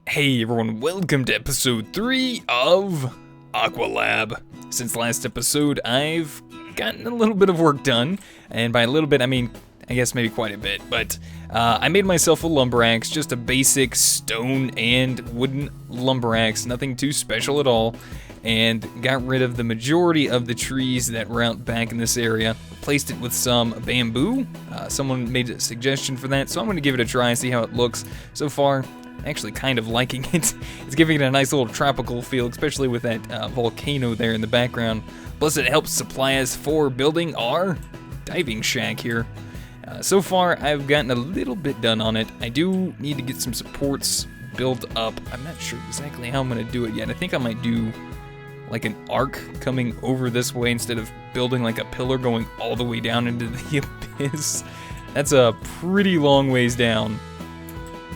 Hey everyone, welcome to episode 3 of AquaLab. Since last episode, I've gotten a little bit of work done, and by a little bit, I mean, I guess maybe quite a bit, but I made myself a lumber axe, just a basic stone and wooden lumber axe, nothing too special at all, and got rid of the majority of the trees that were out back in this area, replaced it with some bamboo. Someone made a suggestion for that, so I'm going to give it a try and see how it looks. So far, actually kind of liking it. It's giving it a nice little tropical feel, especially with that volcano there in the background. Plus it helps supply us for building our diving shack here. So far I've gotten a little bit done on it. I do need to get some supports built up. I'm not sure exactly how I'm going to do it yet. I think I might do like an arc coming over this way instead of building like a pillar going all the way down into the abyss. That's a pretty long ways down.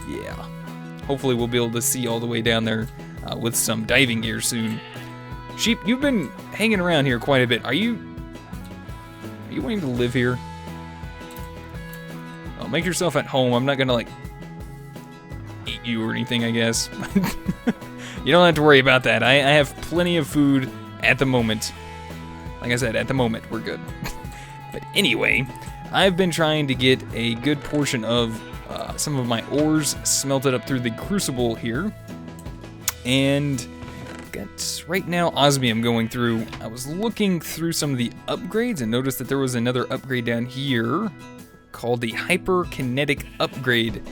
Yeah. Hopefully we'll be able to see all the way down there with some diving gear soon. Sheep, you've been hanging around here quite a bit. Are you wanting to live here? Oh, make yourself at home. I'm not gonna like eat you or anything, I guess. You don't have to worry about that. I have plenty of food at the moment. Like I said, at the moment, we're good. But anyway, I've been trying to get a good portion of some of my ores smelted up through the crucible here, and got right now osmium going through. I was looking through some of the upgrades and noticed that there was another upgrade down here called the Hyperkinetic Upgrade,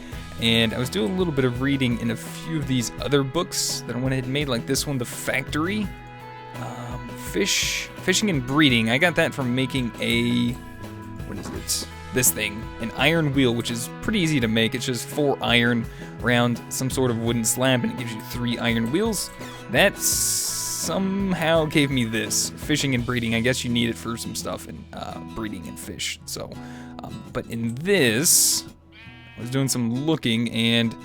and I was doing a little bit of reading in a few of these other books that I went ahead and made, like this one, The Factory. Fishing and breeding. I got that from making a, what is it? This thing, an iron wheel, which is pretty easy to make. It's just 4 iron around some sort of wooden slab, and it gives you 3 iron wheels. That somehow gave me this. Fishing and breeding. I guess you need it for some stuff, and breeding and fish. So, but in this, I was doing some looking, and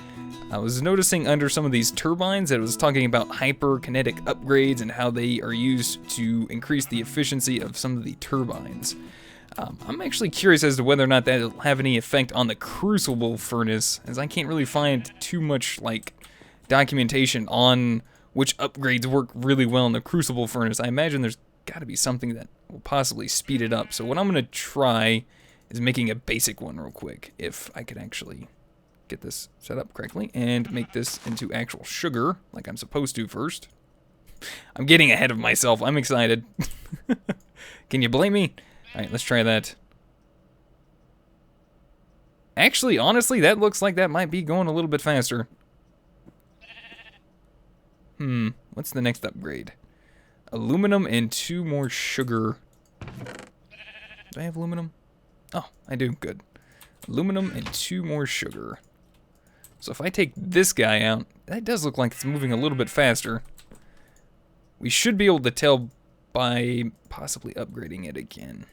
I was noticing under some of these turbines that it was talking about hyperkinetic upgrades and how they are used to increase the efficiency of some of the turbines. I'm actually curious as to whether or not that'll have any effect on the crucible furnace, as I can't really find too much like documentation on which upgrades work really well in the crucible furnace. I imagine there's got to be something that will possibly speed it up. So what I'm going to try is making a basic one real quick, if I could actually get this set up correctly and make this into actual sugar like I'm supposed to first. I'm getting ahead of myself. I'm excited. Can you blame me? Alright, let's try that. Actually, honestly, that looks like that might be going a little bit faster. What's the next upgrade? Aluminum and 2 more sugar. Do I have aluminum? Oh, I do. Good. Aluminum and 2 more sugar. So if I take this guy out, that does look like it's moving a little bit faster. We should be able to tell by possibly upgrading it again.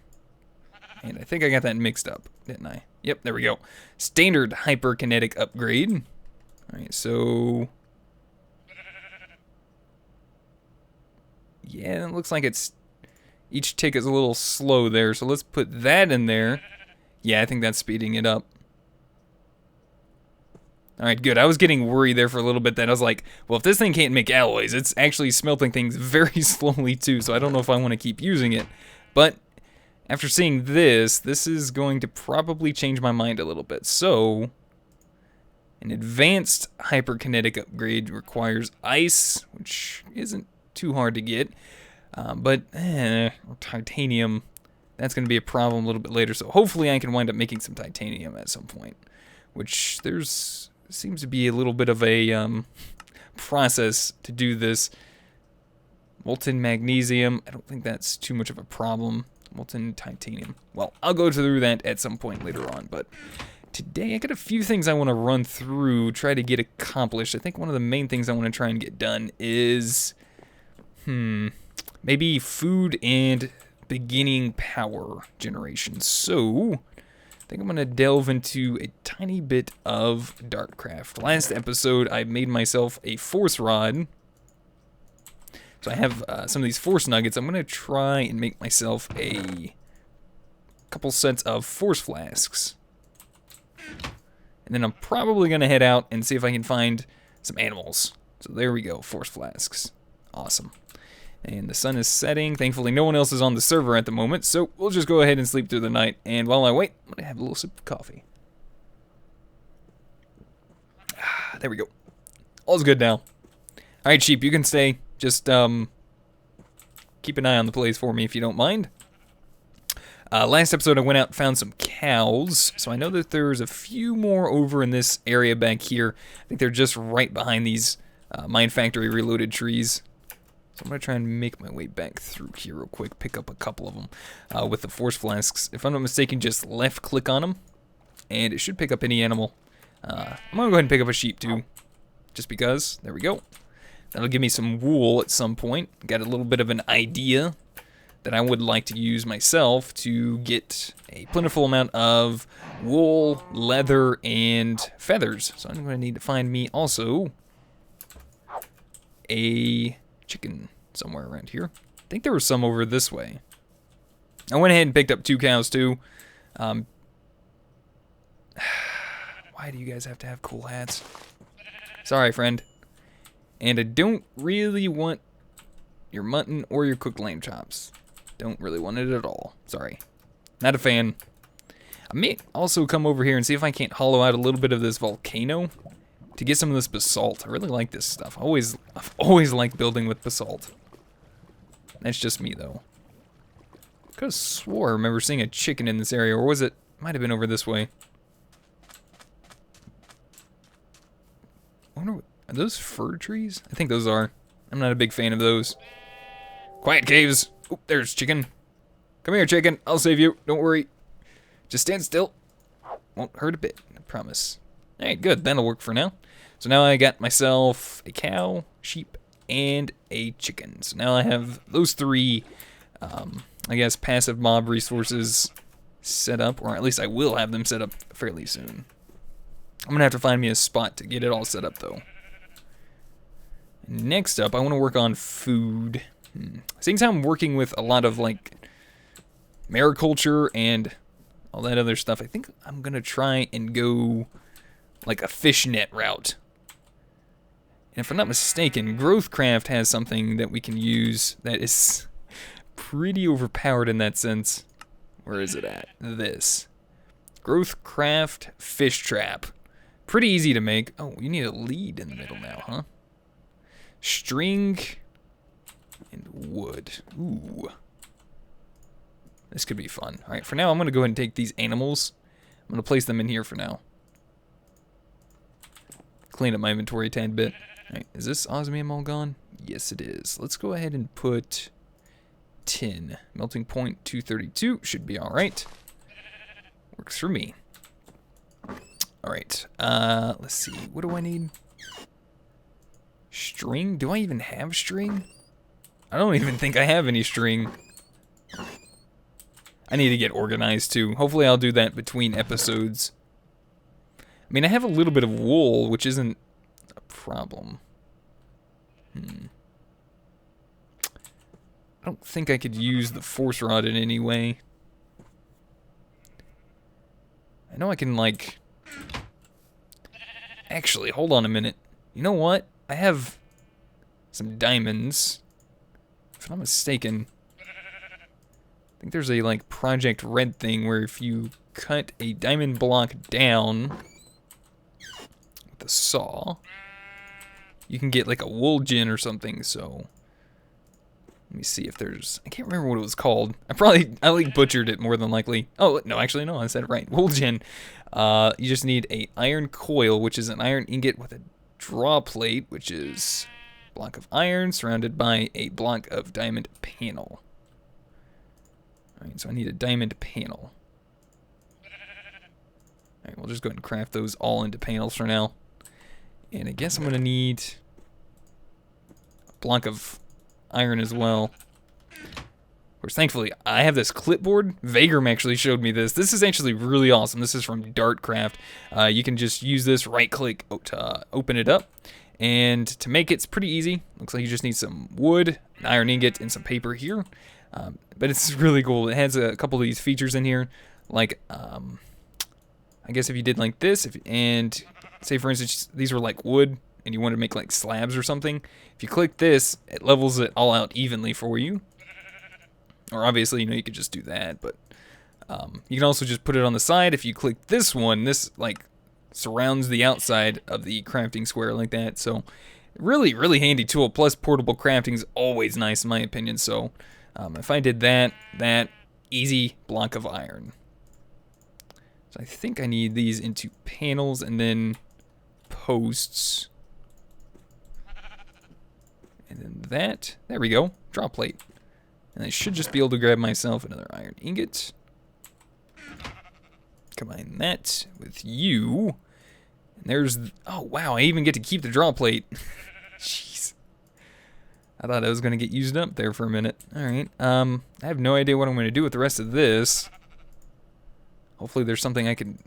And I think I got that mixed up, didn't I? Yep, there we go. Standard hyperkinetic upgrade. Alright, so yeah, it looks like it's each tick is a little slow there, so let's put that in there. Yeah, I think that's speeding it up. Alright, good. I was getting worried there for a little bit that I was like, well, if this thing can't make alloys, it's actually smelting things very slowly too, so I don't know if I want to keep using it. But after seeing this is going to probably change my mind a little bit. So, an advanced hyperkinetic upgrade requires ice, which isn't too hard to get. But titanium, that's going to be a problem a little bit later. So hopefully I can wind up making some titanium at some point. Which seems to be a little bit of a process to do this. Molten magnesium, I don't think that's too much of a problem. Molten titanium. Well, I'll go through that at some point later on, but today I got a few things I want to run through, try to get accomplished. I think one of the main things I want to try and get done is, maybe food and beginning power generation. So, I think I'm going to delve into a tiny bit of Darkcraft. Last episode, I made myself a force rod. So I have some of these force nuggets. I'm going to try and make myself a couple sets of force flasks. And then I'm probably going to head out and see if I can find some animals. So there we go, force flasks. Awesome. And the sun is setting. Thankfully, no one else is on the server at the moment, so we'll just go ahead and sleep through the night. And while I wait, I'm going to have a little sip of coffee. There we go. All's good now. Alright, sheep, you can stay. Just, keep an eye on the place for me if you don't mind. Last episode, I went out and found some cows. So I know that there's a few more over in this area back here. I think they're just right behind these Mine Factory Reloaded trees. So I'm going to try and make my way back through here real quick. Pick up a couple of them with the force flasks. If I'm not mistaken, just left click on them. And it should pick up any animal. I'm going to go ahead and pick up a sheep too. Just because. There we go. That'll give me some wool at some point. Got a little bit of an idea that I would like to use myself to get a plentiful amount of wool, leather, and feathers. So I'm going to need to find me also a chicken somewhere around here. I think there was some over this way. I went ahead and picked up 2 cows too. Why do you guys have to have cool hats? Sorry, friend. And I don't really want your mutton or your cooked lamb chops. Don't really want it at all. Sorry. Not a fan. I may also come over here and see if I can't hollow out a little bit of this volcano to get some of this basalt. I really like this stuff. I've always liked building with basalt. That's just me, though. I could have swore I remember seeing a chicken in this area, or was it? Might have been over this way. I wonder what, are those fir trees? I think those are. I'm not a big fan of those. Quiet caves. Oh, there's chicken. Come here, chicken. I'll save you. Don't worry. Just stand still. Won't hurt a bit. I promise. Alright, good. That'll work for now. So now I got myself a cow, sheep, and a chicken. So now I have those 3, I guess, passive mob resources set up. Or at least I will have them set up fairly soon. I'm going to have to find me a spot to get it all set up, though. Next up, I want to work on food. Seeing as I'm working with a lot of, like, mariculture and all that other stuff, I think I'm going to try and go, like, a fishnet route. And if I'm not mistaken, Growthcraft has something that we can use that is pretty overpowered in that sense. Where is it at? This. Growthcraft Fish Trap. Pretty easy to make. Oh, you need a lead in the middle now, huh? String and wood. Ooh. This could be fun. Alright, for now I'm going to go ahead and take these animals. I'm going to place them in here for now. Clean up my inventory a tad bit. Alright, is this osmium all gone? Yes, it is. Let's go ahead and put tin. Melting point 232 should be alright. Works for me. Alright, let's see. What do I need? String? Do I even have string? I don't even think I have any string. I need to get organized too. Hopefully I'll do that between episodes. I mean, I have a little bit of wool, which isn't a problem. I don't think I could use the force rod in any way. I know I can, like... Actually, hold on a minute. You know what? I have some diamonds. If I'm not mistaken, I think there's a, like, Project Red thing where if you cut a diamond block down with a saw, you can get, like, a wool gin or something, so... Let me see if there's... I can't remember what it was called. I like, butchered it more than likely. Oh, no, actually, no, I said it right. Wool gin. You just need a iron coil, which is an iron ingot with a draw plate, which is a block of iron surrounded by a block of diamond panel. Alright, so I need a diamond panel. Alright, we'll just go ahead and craft those all into panels for now. And I guess I'm going to need a block of iron as well. Of course, thankfully, I have this clipboard. Vagram actually showed me this. This is actually really awesome. This is from Dartcraft. You can just use this right-click to open it up. And to make it, it's pretty easy. Looks like you just need some wood, an iron ingot, and some paper here. But it's really cool. It has a couple of these features in here. Like, I guess if you did like this, and say, for instance, these were like wood, and you want to make like slabs or something, if you click this, it levels it all out evenly for you. Or obviously, you know, you could just do that, but you can also just put it on the side. If you click this one, this like surrounds the outside of the crafting square like that. So really, really handy tool. Plus portable crafting is always nice in my opinion. So if I did that easy block of iron. So I think I need these into panels and then posts. And then that, there we go, drop plate. And I should just be able to grab myself another iron ingot. Combine that with you. And there's, oh wow, I even get to keep the draw plate. Jeez. I thought I was going to get used up there for a minute. Alright, I have no idea what I'm going to do with the rest of this. Hopefully there's something I can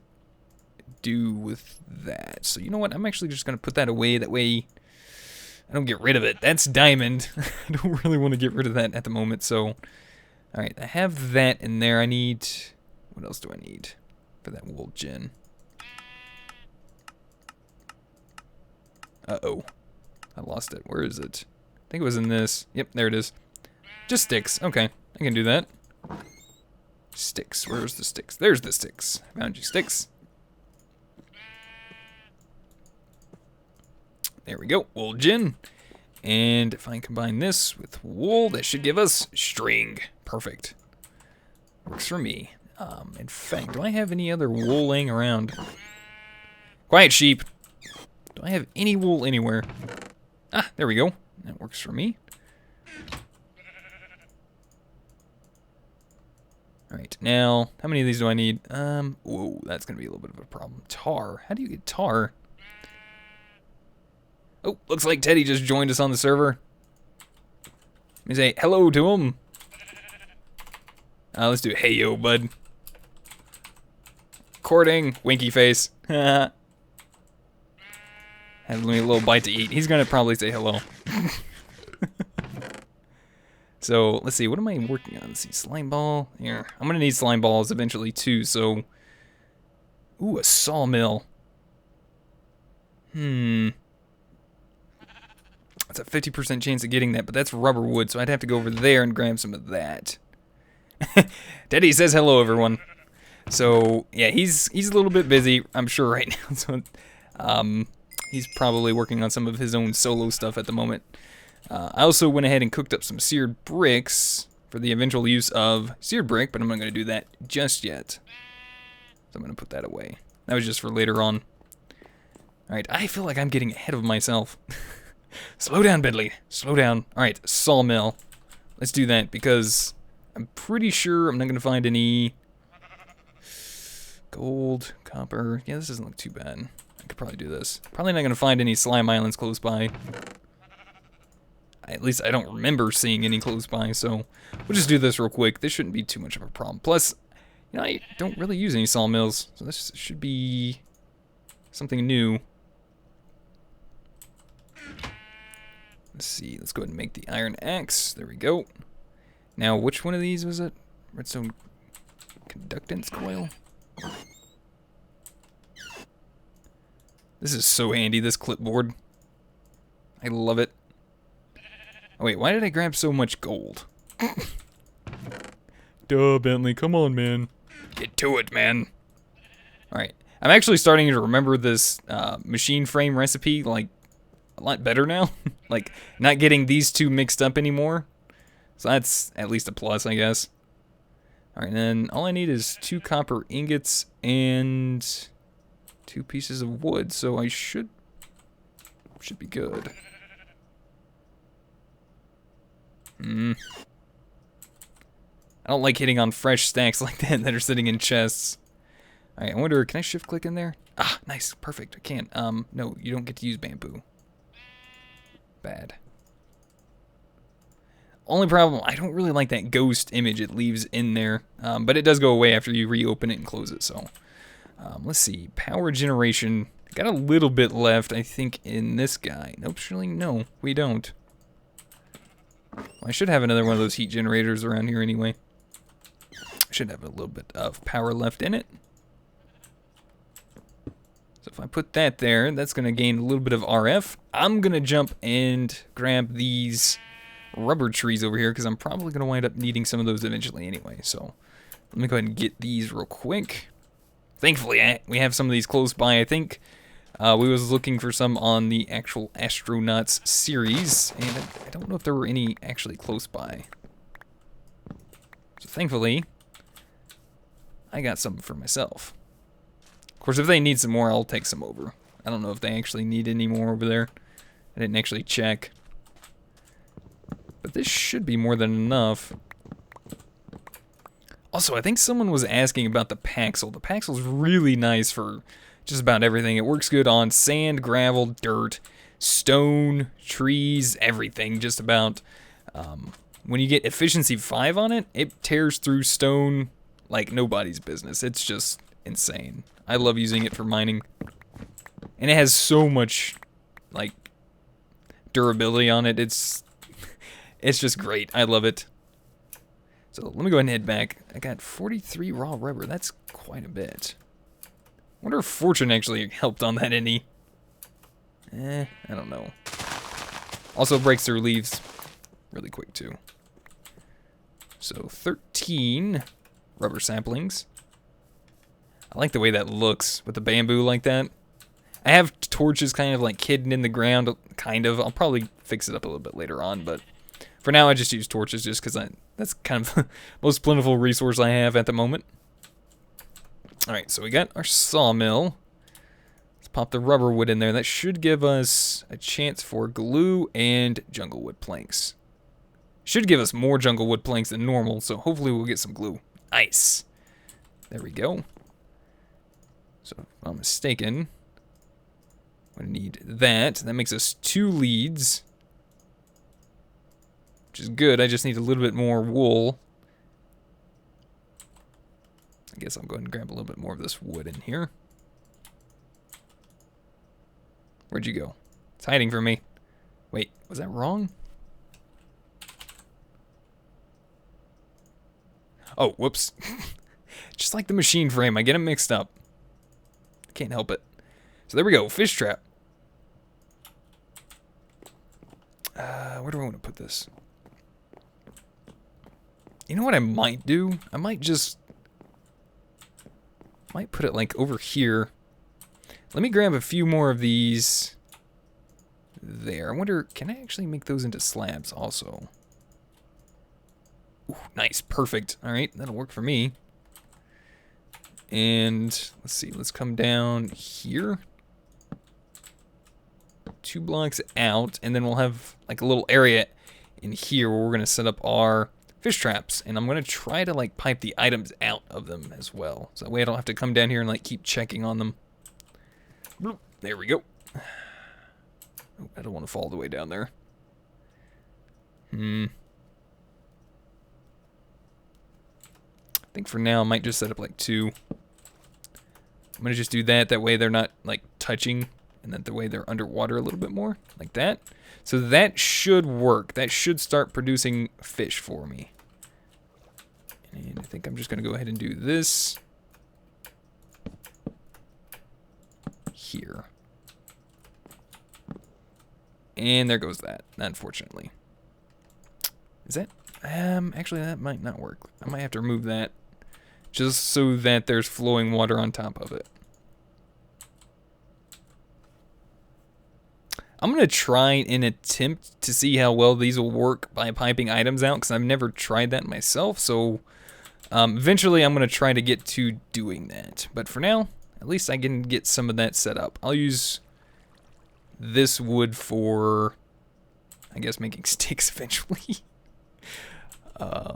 do with that. So you know what, I'm actually just going to put that away. That way I don't get rid of it. That's diamond. I don't really want to get rid of that at the moment. So, alright, I have that in there. I need, what else do I need for that wool gen? Uh-oh. I lost it. Where is it? I think it was in this. Yep, there it is. Just sticks. Okay, I can do that. Sticks. Where's the sticks? There's the sticks. Found you, sticks. There we go. Wool gin. And if I combine this with wool, that should give us string. Perfect. Works for me. In fact, do I have any other wool laying around? Quiet, sheep. Do I have any wool anywhere? Ah, there we go. That works for me. Alright, now, how many of these do I need? Whoa, that's going to be a little bit of a problem. Tar. How do you get tar? Oh, looks like Teddy just joined us on the server. Let me say hello to him. Let's do hey yo, bud. Courting, winky face. Have me a little bite to eat. He's gonna probably say hello. So let's see, what am I working on? Let's see, slime ball. Here, I'm gonna need slime balls eventually too. So, ooh, a sawmill. That's a 50% chance of getting that, but that's rubber wood, so I'd have to go over there and grab some of that. Teddy says hello, everyone. So yeah, he's a little bit busy, I'm sure right now. So he's probably working on some of his own solo stuff at the moment. I also went ahead and cooked up some seared bricks for the eventual use of seared brick, but I'm not going to do that just yet. So I'm going to put that away. That was just for later on. Alright, I feel like I'm getting ahead of myself. Slow down, Bedley. Slow down. Alright, sawmill. Let's do that because I'm pretty sure I'm not going to find any gold, copper. Yeah, this doesn't look too bad. I could probably do this. Probably not going to find any slime islands close by. At least I don't remember seeing any close by, so we'll just do this real quick. This shouldn't be too much of a problem. Plus, you know, I don't really use any sawmills, so this should be something new. Let's see, let's go ahead and make the iron axe. There we go. Now, which one of these was it? Redstone conductance coil? This is so handy, this clipboard. I love it. Oh wait, why did I grab so much gold? Duh, Bentley, come on, man. Get to it, man. Alright, I'm actually starting to remember this machine frame recipe, like, a lot better now. Like, not getting these two mixed up anymore. So that's at least a plus, I guess. Alright, then all I need is 2 copper ingots and 2 pieces of wood, so I should be good. I don't like hitting on fresh stacks like that are sitting in chests. Alright, I wonder, can I shift click in there? Ah, nice, perfect, I can't. No, you don't get to use bamboo. Bad. Only problem, I don't really like that ghost image it leaves in there. But it does go away after you reopen it and close it, so. Let's see, power generation. Got a little bit left, I think, in this guy. Nope, surely no, we don't. Well, I should have another one of those heat generators around here anyway. I should have a little bit of power left in it. So if I put that there, that's going to gain a little bit of RF. I'm gonna jump and grab these rubber trees over here because I'm probably gonna wind up needing some of those eventually anyway. So let me go ahead and get these real quick. Thankfully, we have some of these close by. I think we was looking for some on the actual Astronauts series, and I don't know if there were any actually close by. So thankfully, I got some for myself. Of course, if they need some more, I'll take some over. I don't know if they actually need any more over there. I didn't actually check. But this should be more than enough. Also, I think someone was asking about the Paxel. The Paxel's really nice for just about everything. It works good on sand, gravel, dirt, stone, trees, everything, just about. When you get efficiency 5 on it, it tears through stone like nobody's business. It's just insane. I love using it for mining. And it has so much, like, durability on it. It's just great. I love it. So let me go ahead and head back. I got 43 raw rubber. That's quite a bit. I wonder if fortune actually helped on that any. I don't know. Also breaks through leaves really quick too. So 13 rubber saplings. I like the way that looks with the bamboo like that. I have torches kind of like hidden in the ground, kind of. I'll probably fix it up a little bit later on, but for now I just use torches just because that's kind of the most plentiful resource I have at the moment. Alright, so we got our sawmill. Let's pop the rubber wood in there. That should give us a chance for glue and jungle wood planks. Should give us more jungle wood planks than normal, so hopefully we'll get some glue. Nice. There we go. So if I'm mistaken, I'm going to need that. That makes us 2 leads, which is good. I just need a little bit more wool. I guess I'll go ahead and grab a little bit more of this wood in here. Where'd you go? It's hiding from me. Wait, was that wrong? Oh, whoops. Just like the machine frame, I get them mixed up. Can't help it. So there we go, fish trap. Where do I want to put this? You know what I might do? I might put it like over here. Let me grab a few more of these there. I wonder, can I actually make those into slabs also? Ooh, nice, perfect. All right, that'll work for me. And let's see, let's come down here. 2 blocks out, and then we'll have like a little area in here where we're gonna set up our fish traps, and I'm gonna try to like pipe the items out of them as well, so that way I don't have to come down here and like keep checking on them. Bloop. There we go. Oh, I don't want to fall all the way down there. I think for now I might just set up like 2. I'm gonna just do that. That way they're not like touching, and that the way they're underwater a little bit more, like that. So that should work. That should start producing fish for me. And I think I'm just gonna go ahead and do this here. And there goes that, unfortunately. Is that, actually that might not work. I might have to remove that just so that there's flowing water on top of it. I'm going to try and attempt to see how well these will work by piping items out, because I've never tried that myself, so eventually I'm going to try to get to doing that. But for now, at least I can get some of that set up. I'll use this wood for, I guess, making sticks eventually.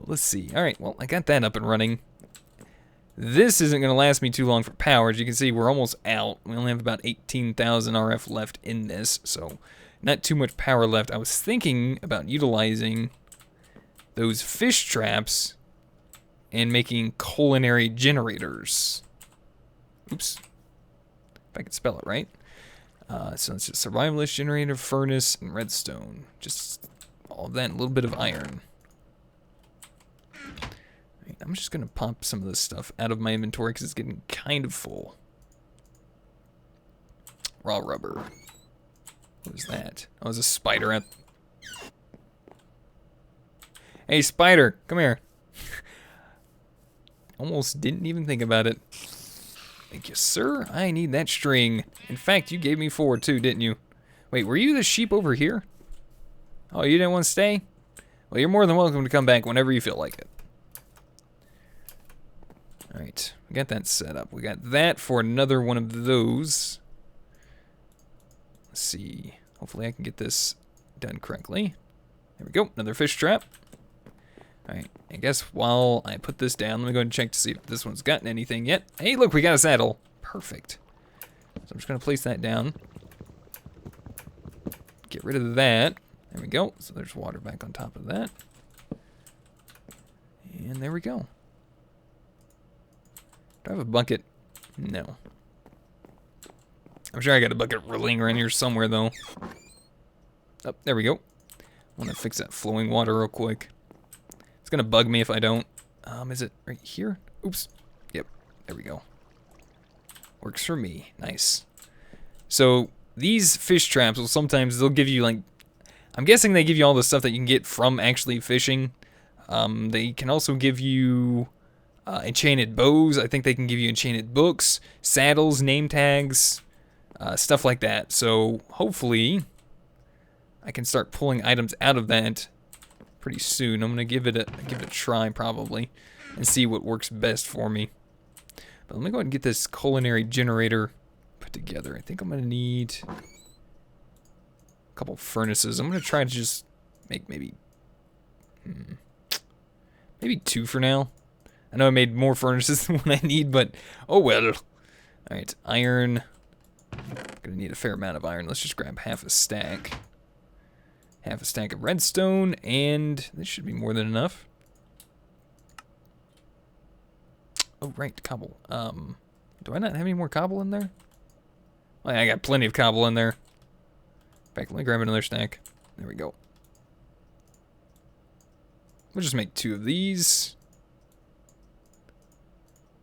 Let's see. Alright, well, I got that up and running. This isn't going to last me too long for power. As you can see, we're almost out. We only have about 18,000 RF left in this, so not too much power left. I was thinking about utilizing those fish traps and making culinary generators. Oops. If I could spell it right. So it's just survivalist generator, furnace, and redstone. Just all of that and a little bit of iron. I'm just going to pop some of this stuff out of my inventory because it's getting kind of full. Raw rubber. What was that? Oh, it was a spider at... Hey, spider, come here. Almost didn't even think about it. Thank you, sir. I need that string. In fact, you gave me 4 too, didn't you? Wait, were you the sheep over here? Oh, you didn't want to stay? Well, you're more than welcome to come back whenever you feel like it. Alright, we got that set up. We got that for another one of those. Let's see. Hopefully I can get this done correctly. There we go, another fish trap. Alright, I guess while I put this down, let me go and check to see if this one's gotten anything yet. Hey, look, we got a saddle. Perfect. So I'm just going to place that down. Get rid of that. There we go. So there's water back on top of that. And there we go. Do I have a bucket? No. I'm sure I got a bucket rolling around here somewhere, though. Oh, there we go. I want to fix that flowing water real quick. It's going to bug me if I don't. Is it right here? Oops. Yep. There we go. Works for me. Nice. So these fish traps will sometimes, they'll give you like, I'm guessing they give you all the stuff that you can get from actually fishing. They can also give you enchanted bows. I think they can give you enchanted books, saddles, name tags, stuff like that. So hopefully I can start pulling items out of that pretty soon. I'm gonna give it a try probably and see what works best for me. But let me go ahead and get this culinary generator put together. I think I'm gonna need a couple furnaces. I'm gonna try to just make maybe 2 for now. I know I made more furnaces than what I need, but oh well. Alright, iron. Gonna need a fair amount of iron. Let's just grab half a stack. Half a stack of redstone, and this should be more than enough. Oh, right, cobble. Do I not have any more cobble in there? Oh, yeah, I got plenty of cobble in there. In fact, let me grab another stack. There we go. We'll just make 2 of these.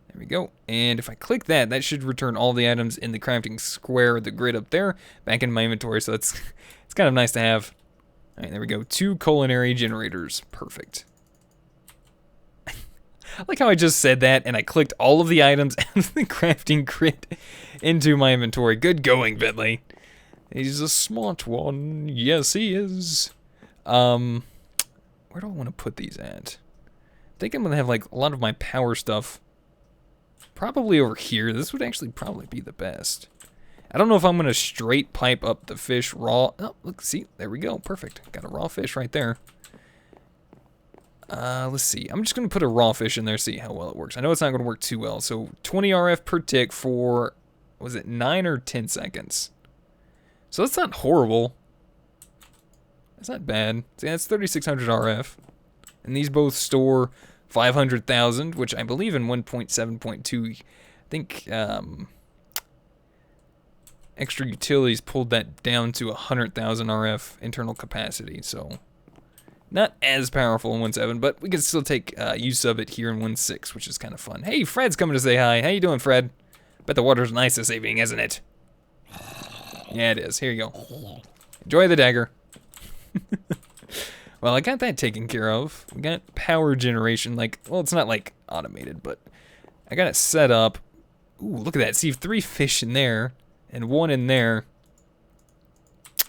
There we go. And if I click that, that should return all the items in the crafting square, the grid up there, back in my inventory. So it's kind of nice to have. All right, there we go. 2 culinary generators. Perfect. I like how I just said that, and I clicked all of the items out of the crafting grid into my inventory. Good going, Bentley. He's a smart one. Yes, he is. Where do I want to put these at? I think I'm going to have, like, a lot of my power stuff probably over here. This would actually probably be the best. I don't know if I'm going to straight pipe up the fish raw. Oh, look, see, there we go. Perfect. Got a raw fish right there. Let's see. I'm just going to put a raw fish in there, see how well it works. I know it's not going to work too well. So 20 RF per tick for, was it 9 or 10 seconds? So that's not horrible. That's not bad. See, that's 3600 RF. And these both store 500,000, which I believe in 1.7.2, I think, Extra Utilities pulled that down to 100,000 RF internal capacity, so not as powerful in 1.7, but we can still take use of it here in 1.6, which is kind of fun. Hey, Fred's coming to say hi. How you doing, Fred? Bet the water's nice this evening, isn't it? Yeah, it is. Here you go. Enjoy the dagger. Well, I got that taken care of. We got power generation, like, well, it's not like automated, but I got it set up. Ooh, look at that. See, 3 fish in there. And 1 in there.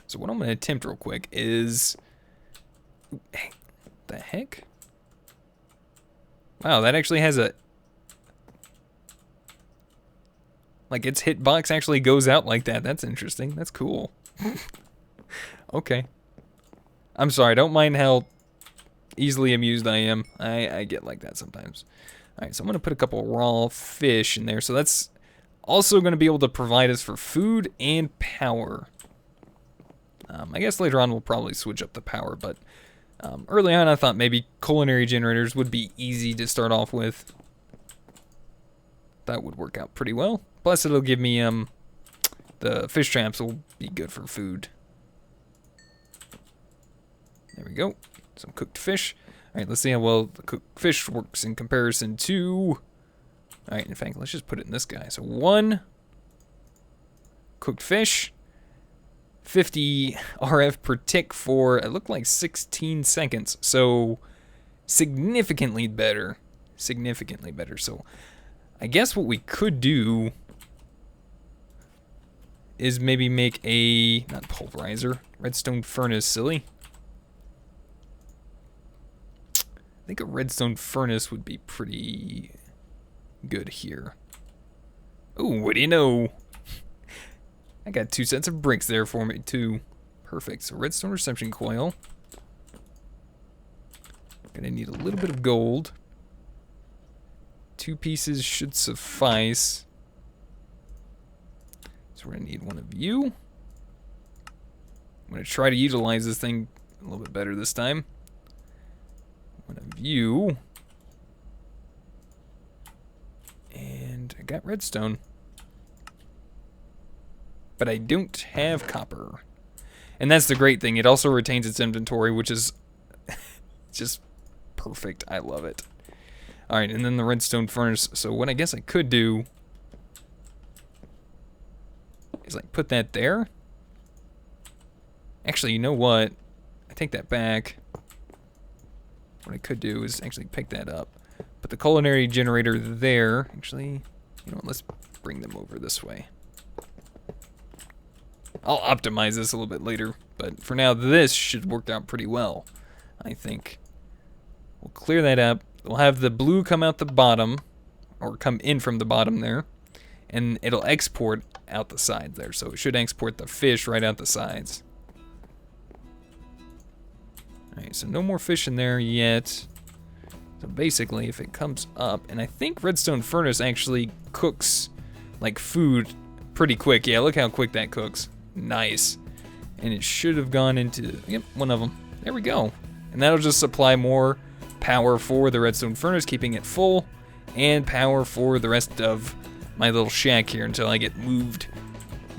So what I'm going to attempt real quick is... Hey, what the heck? Wow, that actually has a... Like, its hitbox actually goes out like that. That's interesting. That's cool. Okay. I'm sorry, don't mind how easily amused I am. I get like that sometimes. Alright, so I'm going to put a couple raw fish in there. So that's... also going to be able to provide us for food and power. I guess later on we'll probably switch up the power, but early on I thought maybe culinary generators would be easy to start off with. That would work out pretty well. Plus it'll give me, the fish traps will be good for food. There we go. Some cooked fish. Alright, let's see how well the cooked fish works in comparison to... Alright, in fact, let's just put it in this guy. So 1 cooked fish, 50 RF per tick for, it looked like 16 seconds. So significantly better. Significantly better. So I guess what we could do is maybe make a, not pulverizer, redstone furnace, silly. I think a redstone furnace would be pretty good here. Ooh, what do you know? I got 2 sets of bricks there for me too. Perfect. So redstone reception coil. Gonna need a little bit of gold. 2 pieces should suffice. So we're gonna need one of you. I'm gonna try to utilize this thing a little bit better this time. One of you. And I got redstone. But I don't have copper. And that's the great thing. It also retains its inventory, which is just perfect. I love it. Alright, and then the redstone furnace. So what I guess I could do is like put that there. Actually, you know what? I take that back. What I could do is actually pick that up. Put the culinary generator there. Actually, you know what? Let's bring them over this way. I'll optimize this a little bit later, but for now, this should work out pretty well, I think. We'll clear that up. We'll have the blue come out the bottom, or come in from the bottom there, and it'll export out the sides there, so it should export the fish right out the sides. Alright, so no more fish in there yet. So basically, if it comes up, and I think redstone furnace actually cooks like food pretty quick. Yeah, look how quick that cooks. Nice. And it should have gone into, yep, one of them. There we go. And that'll just supply more power for the redstone furnace, keeping it full, and power for the rest of my little shack here until I get moved,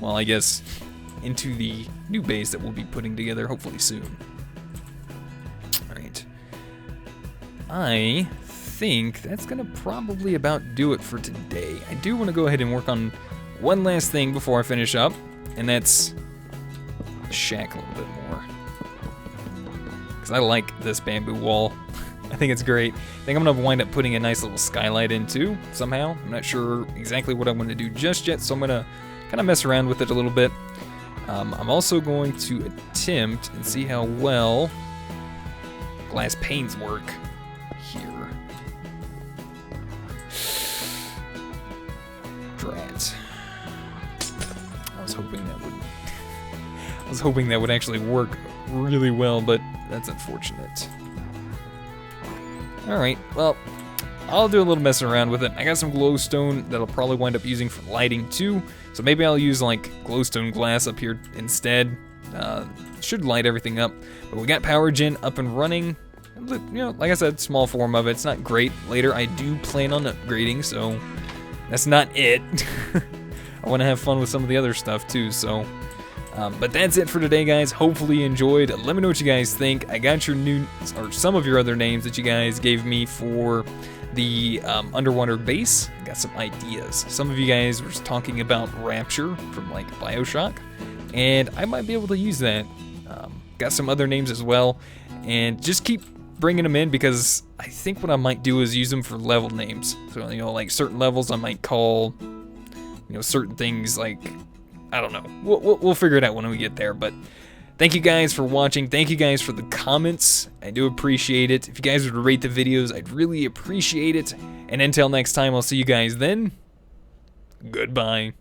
well, I guess, into the new base that we'll be putting together hopefully soon. Alright. I think that's gonna probably about do it for today. I do want to go ahead and work on one last thing before I finish up, and that's the shack a little bit more. Because I like this bamboo wall. I think it's great. I think I'm going to wind up putting a nice little skylight in too, somehow. I'm not sure exactly what I'm going to do just yet, so I'm going to kind of mess around with it a little bit. I'm also going to attempt and see how well glass panes work here. Drat. I was hoping that would actually work really well, but that's unfortunate. Alright, well, I'll do a little messing around with it. I got some glowstone that I'll probably wind up using for lighting too, so maybe I'll use like glowstone glass up here instead. Should light everything up. But we got power gen up and running. You know, like I said, small form of it. It's not great. Later, I do plan on upgrading, so that's not it. I want to have fun with some of the other stuff too, so. But that's it for today, guys. Hopefully you enjoyed. Let me know what you guys think. I got your new, or some of your other names that you guys gave me for the underwater base. I got some ideas. Some of you guys were talking about Rapture from like BioShock, and I might be able to use that. Got some other names as well, and just keep bringing them in because I think what I might do is use them for level names. So, you know, like certain levels I might call, you know, certain things like, I don't know. We'll figure it out when we get there, but thank you guys for watching. Thank you guys for the comments. I do appreciate it. If you guys would rate the videos, I'd really appreciate it. And until next time, I'll see you guys then. Goodbye.